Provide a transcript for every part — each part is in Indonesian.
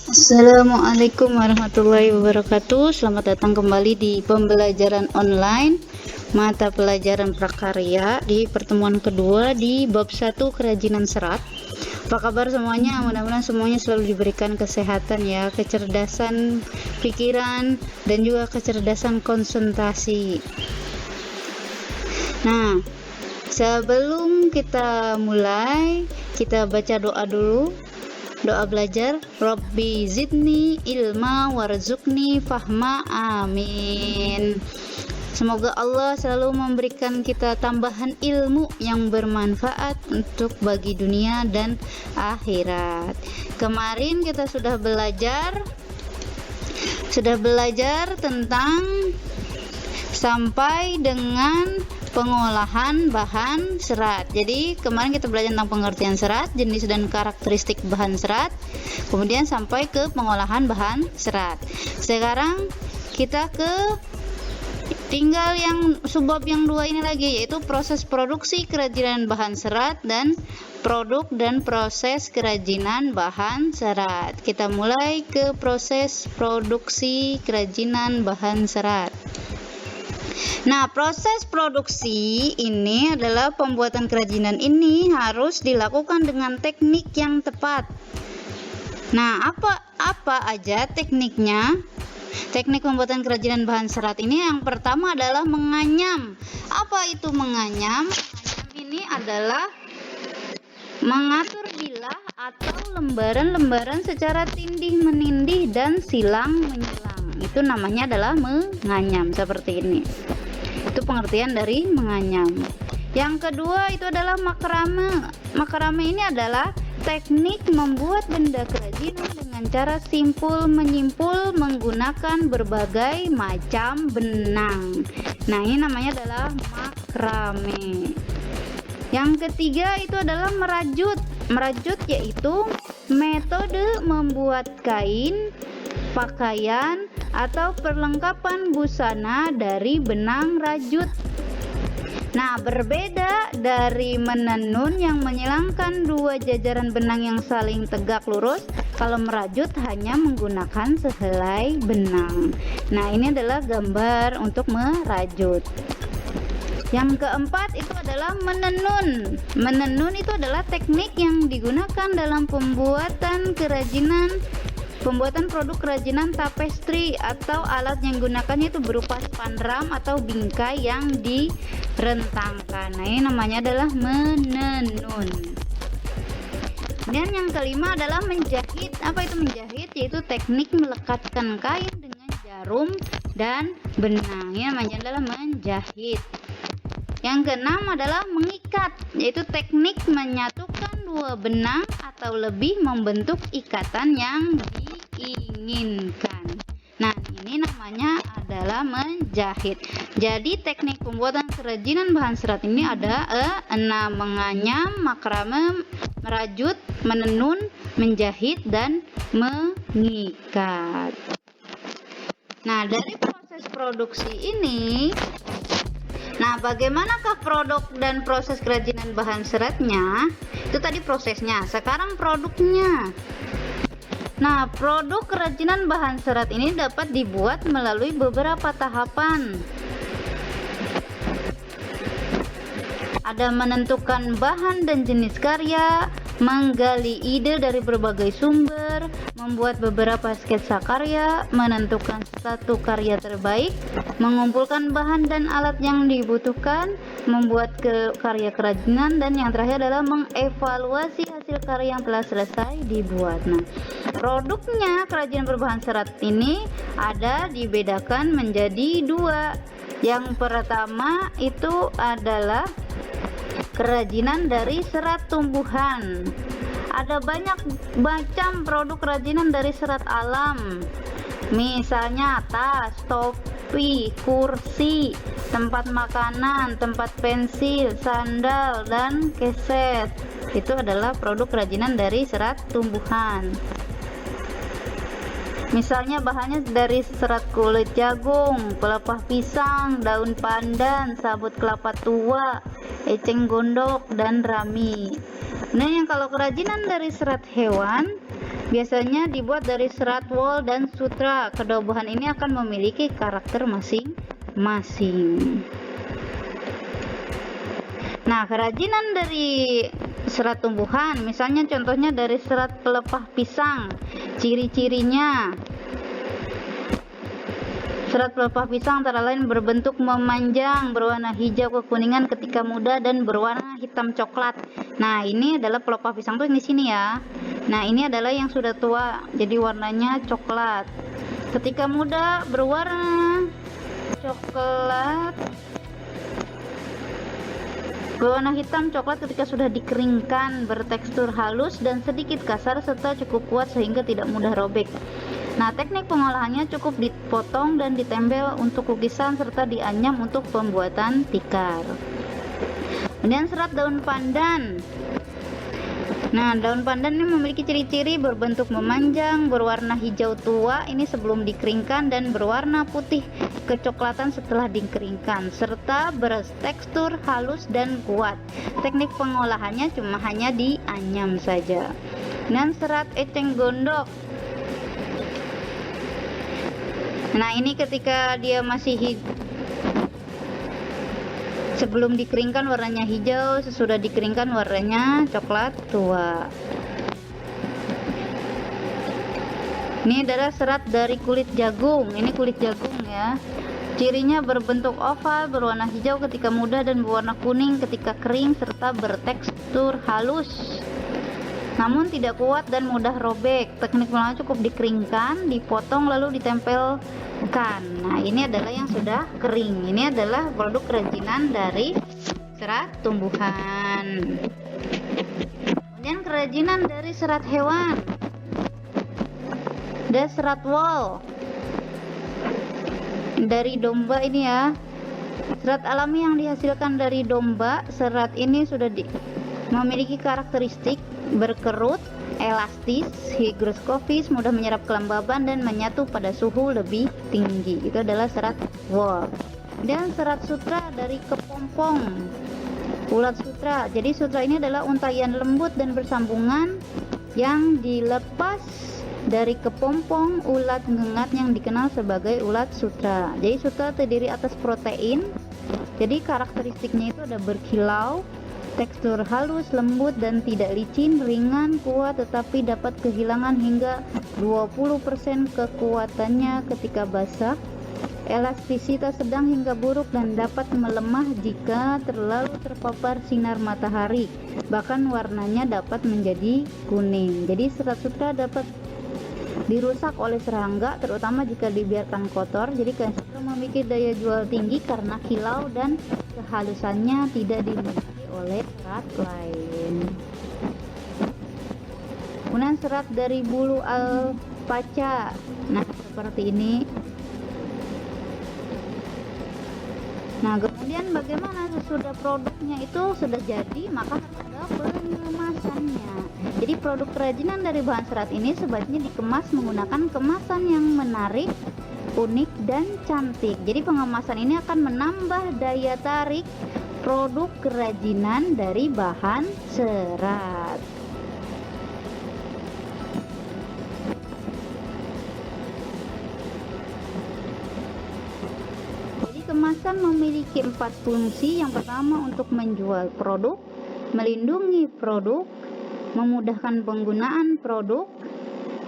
Assalamualaikum warahmatullahi wabarakatuh. Selamat datang kembali di pembelajaran online mata pelajaran prakarya di pertemuan kedua di bab 1 kerajinan serat. Apa kabar semuanya? Mudah-mudahan semuanya selalu diberikan kesehatan ya, kecerdasan pikiran dan juga kecerdasan konsentrasi. Nah, sebelum kita mulai, kita baca doa dulu. Doa belajar, Robbi zidni ilma warzuqni fahma, amin. Semoga Allah selalu memberikan kita tambahan ilmu yang bermanfaat untuk bagi dunia dan akhirat. Kemarin kita sudah belajar tentang sampai dengan pengolahan bahan serat. Jadi kemarin kita belajar tentang pengertian serat, jenis dan karakteristik bahan serat, kemudian sampai ke pengolahan bahan serat. Sekarang kita tinggal yang subbab yang dua ini lagi, yaitu proses produksi kerajinan bahan serat dan produk dan proses kerajinan bahan serat. Kita mulai ke proses produksi kerajinan bahan serat. Nah, proses produksi ini adalah pembuatan kerajinan ini harus dilakukan dengan teknik yang tepat. Nah, apa aja tekniknya? Teknik pembuatan kerajinan bahan serat ini yang pertama adalah menganyam. Apa itu menganyam? Menganyam ini adalah mengatur bilah atau lembaran-lembaran secara tindih-menindih dan silang-menyilang. Itu namanya adalah menganyam, seperti ini. Itu pengertian dari menganyam. Yang kedua itu adalah makrame. Makrame ini adalah teknik membuat benda kerajinan dengan cara simpul menyimpul menggunakan berbagai macam benang. Nah, ini namanya adalah makrame. Yang ketiga itu adalah merajut. Merajut yaitu metode membuat kain, pakaian, atau perlengkapan busana dari benang rajut. Nah, berbeda dari menenun yang menyilangkan dua jajaran benang yang saling tegak lurus, kalau merajut hanya menggunakan sehelai benang. Nah, ini adalah gambar untuk merajut. Yang keempat itu adalah menenun. Menenun itu adalah teknik yang digunakan dalam pembuatan produk kerajinan tapestri atau alat yang digunakannya itu berupa spandram atau bingkai yang direntangkan. Nah, ini namanya adalah menenun. Dan yang kelima adalah menjahit. Apa itu menjahit? Yaitu teknik melekatkan kain dengan jarum dan benang. Ini namanya adalah menjahit. Yang keenam adalah mengikat, yaitu teknik menyatukan dua benang atau lebih membentuk ikatan yang diinginkan. Nah, ini namanya adalah menjahit. Jadi teknik pembuatan kerajinan bahan serat ini ada 6: menganyam, makrame, merajut, menenun, menjahit, dan mengikat. Nah, dari proses produksi ini, bagaimanakah produk dan proses kerajinan bahan seratnya? Itu tadi prosesnya. Sekarang produknya. Nah, produk kerajinan bahan serat ini dapat dibuat melalui beberapa tahapan. Ada menentukan bahan dan jenis karya, menggali ide dari berbagai sumber, membuat beberapa sketsa karya, menentukan satu karya terbaik, mengumpulkan bahan dan alat yang dibutuhkan, membuat karya kerajinan, dan yang terakhir adalah mengevaluasi hasil karya yang telah selesai dibuat. Nah, produknya kerajinan berbahan serat ini ada dibedakan menjadi dua. Yang pertama itu adalah kerajinan dari serat tumbuhan. Ada banyak macam produk kerajinan dari serat alam. Misalnya tas, topi, kursi, tempat makanan, tempat pensil, sandal, dan keset. Itu adalah produk kerajinan dari serat tumbuhan. Misalnya bahannya dari serat kulit jagung, pelepah pisang, daun pandan, sabut kelapa tua, eceng gondok, dan rami. Nah, yang kalau kerajinan dari serat hewan Biasanya dibuat dari serat wol dan sutra. Kedua bahan ini akan memiliki karakter masing-masing. Nah, kerajinan dari serat tumbuhan, misalnya contohnya dari serat pelepah pisang. Ciri-cirinya, serat pelepah pisang antara lain berbentuk memanjang, berwarna hijau kekuningan ketika muda, dan berwarna hitam coklat. Nah, ini adalah pelepah pisang tuh di sini ya. Nah, ini adalah yang sudah tua, jadi warnanya coklat. Ketika muda berwarna coklat, berwarna hitam coklat ketika sudah dikeringkan, bertekstur halus dan sedikit kasar serta cukup kuat sehingga tidak mudah robek. Nah, teknik pengolahannya cukup dipotong dan ditempel untuk lukisan serta dianyam untuk pembuatan tikar. Kemudian serat daun pandan. Nah, daun pandan ini memiliki ciri-ciri berbentuk memanjang, berwarna hijau tua ini sebelum dikeringkan, dan berwarna putih kecoklatan setelah dikeringkan, serta bertekstur halus dan kuat. Teknik pengolahannya cuma hanya dianyam saja. Dan serat eceng gondok. Nah, ini ketika dia masih sebelum dikeringkan warnanya hijau, sesudah dikeringkan warnanya coklat tua. Ini adalah serat dari kulit jagung. Ini kulit jagung ya. Cirinya berbentuk oval, berwarna hijau ketika muda dan berwarna kuning ketika kering, serta bertekstur halus namun tidak kuat dan mudah robek. Teknik pengolahan cukup dikeringkan, dipotong lalu ditempelkan. Nah, ini adalah yang sudah kering. Ini adalah produk kerajinan dari serat tumbuhan. Kemudian kerajinan dari serat hewan. Ada serat wol dari domba ini ya. Serat alami yang dihasilkan dari domba. Serat ini sudah memiliki karakteristik berkerut, elastis, higroskopis, mudah menyerap kelembaban dan menyatu pada suhu lebih tinggi. Itu adalah serat wol. Dan serat sutra dari kepompong ulat sutra. Jadi sutra ini adalah untaian lembut dan bersambungan yang dilepas dari kepompong ulat ngengat yang dikenal sebagai ulat sutra. Jadi sutra terdiri atas protein. Jadi karakteristiknya itu ada berkilau, tekstur halus, lembut dan tidak licin, ringan, kuat tetapi dapat kehilangan hingga 20% kekuatannya ketika basah. Elastisitas sedang hingga buruk dan dapat melemah jika terlalu terpapar sinar matahari. Bahkan warnanya dapat menjadi kuning. Jadi serat sutra dapat dirusak oleh serangga terutama jika dibiarkan kotor. Jadi kain sutra memiliki daya jual tinggi karena kilau dan kehalusannya tidak dimiliki oleh serat lain. Kemudian serat dari bulu alpaca. Nah, seperti ini. Nah, kemudian bagaimana sesudah produknya itu sudah jadi, maka harus ada pengemasannya. Jadi produk kerajinan dari bahan serat ini sebaiknya dikemas menggunakan kemasan yang menarik, unik dan cantik. Jadi pengemasan ini akan menambah daya tarik produk kerajinan dari bahan serat. Jadi kemasan memiliki 4 fungsi. Yang pertama untuk menjual produk, melindungi produk, memudahkan penggunaan produk,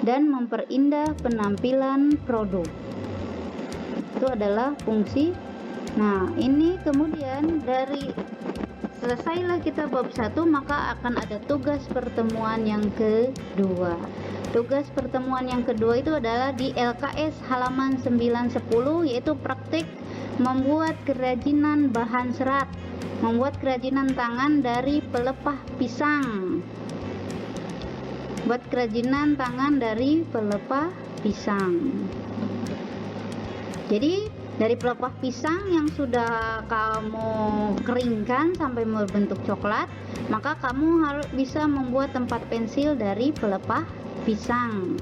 dan memperindah penampilan produk. Itu adalah fungsi. Nah, ini kemudian dari selesailah kita bab 1, maka akan ada tugas pertemuan yang kedua. Tugas pertemuan yang kedua itu adalah di LKS halaman 910, yaitu praktik membuat kerajinan bahan serat, membuat kerajinan tangan dari pelepah pisang. Buat kerajinan tangan dari pelepah pisang. Jadi dari pelepah pisang yang sudah kamu keringkan sampai berbentuk coklat, maka kamu harus bisa membuat tempat pensil dari pelepah pisang.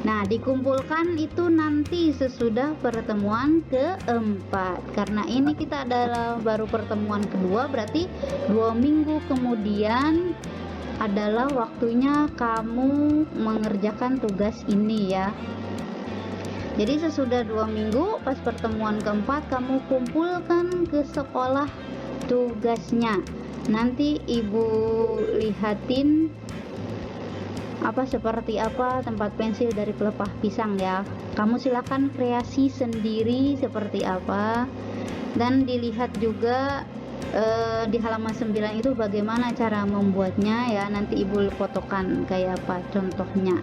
Nah, dikumpulkan itu nanti sesudah pertemuan keempat. Karena ini kita adalah baru pertemuan kedua, berarti 2 minggu kemudian adalah waktunya kamu mengerjakan tugas ini ya. Jadi sesudah 2 minggu pas pertemuan keempat kamu kumpulkan ke sekolah tugasnya. Nanti ibu lihatin seperti apa tempat pensil dari pelepah pisang ya. Kamu silakan kreasi sendiri seperti apa, dan dilihat juga di halaman 9 itu bagaimana cara membuatnya ya. Nanti ibu fotokan kayak apa contohnya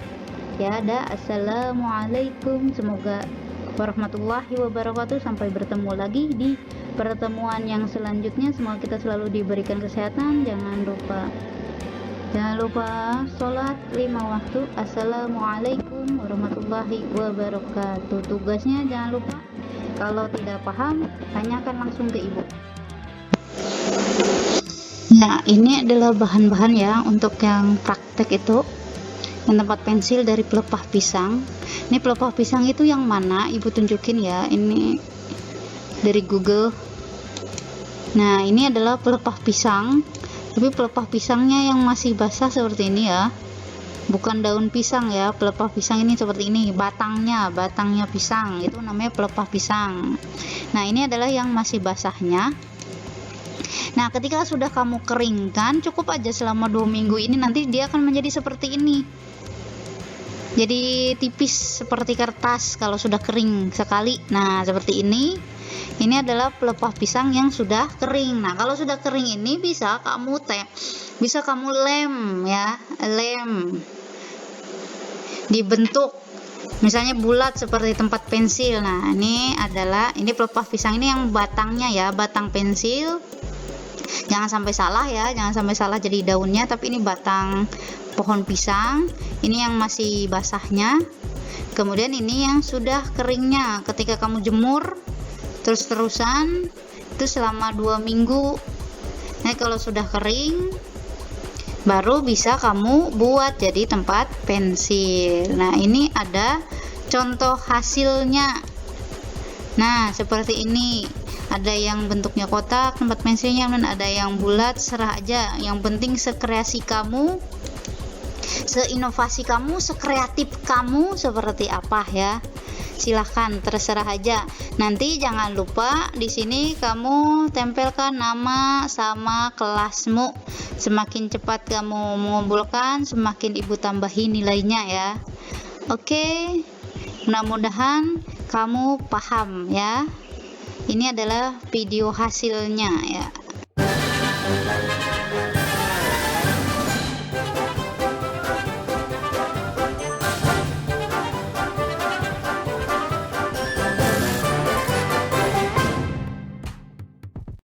ya. Assalamualaikum, semoga warahmatullahi wabarakatuh. Sampai bertemu lagi di pertemuan yang selanjutnya. Semoga kita selalu diberikan kesehatan. Jangan lupa sholat 5 waktu. Assalamualaikum warahmatullahi wabarakatuh. Tugasnya jangan lupa, kalau tidak paham tanyakan langsung ke ibu. Nah, ini adalah bahan-bahan ya untuk yang praktek itu, yang tempat pensil dari pelepah pisang. Ini pelepah pisang itu yang mana ibu tunjukin ya, ini dari Google. Nah, ini adalah pelepah pisang, tapi pelepah pisangnya yang masih basah seperti ini ya, bukan daun pisang ya. Pelepah pisang ini seperti ini, batangnya pisang, itu namanya pelepah pisang. Nah, ini adalah yang masih basahnya. Nah, ketika sudah kamu keringkan, cukup aja selama 2 minggu ini, nanti dia akan menjadi seperti ini. Jadi tipis seperti kertas kalau sudah kering sekali. Nah, seperti ini. Ini adalah pelepah pisang yang sudah kering. Nah, kalau sudah kering ini bisa kamu lem ya, dibentuk misalnya bulat seperti tempat pensil. Nah, ini pelepah pisang ini yang batangnya ya, batang pensil. Jangan sampai salah ya, jangan sampai salah jadi daunnya, tapi ini batang pohon pisang. Ini yang masih basahnya. Kemudian ini yang sudah keringnya. Ketika kamu jemur terus-terusan itu selama 2 minggu. Nah, kalau sudah kering baru bisa kamu buat jadi tempat pensil. Nah, ini ada contoh hasilnya. Nah, seperti ini. Ada yang bentuknya kotak tempat pensilnya, dan ada yang bulat. Serah aja, yang penting sekreasi kamu, seinovasi kamu, sekreatif kamu seperti apa ya. Silahkan, terserah aja. Nanti jangan lupa di sini kamu tempelkan nama sama kelasmu. Semakin cepat kamu mengumpulkan, semakin ibu tambahin nilainya ya. Oke, mudah-mudahan kamu paham ya. Ini adalah video hasilnya ya.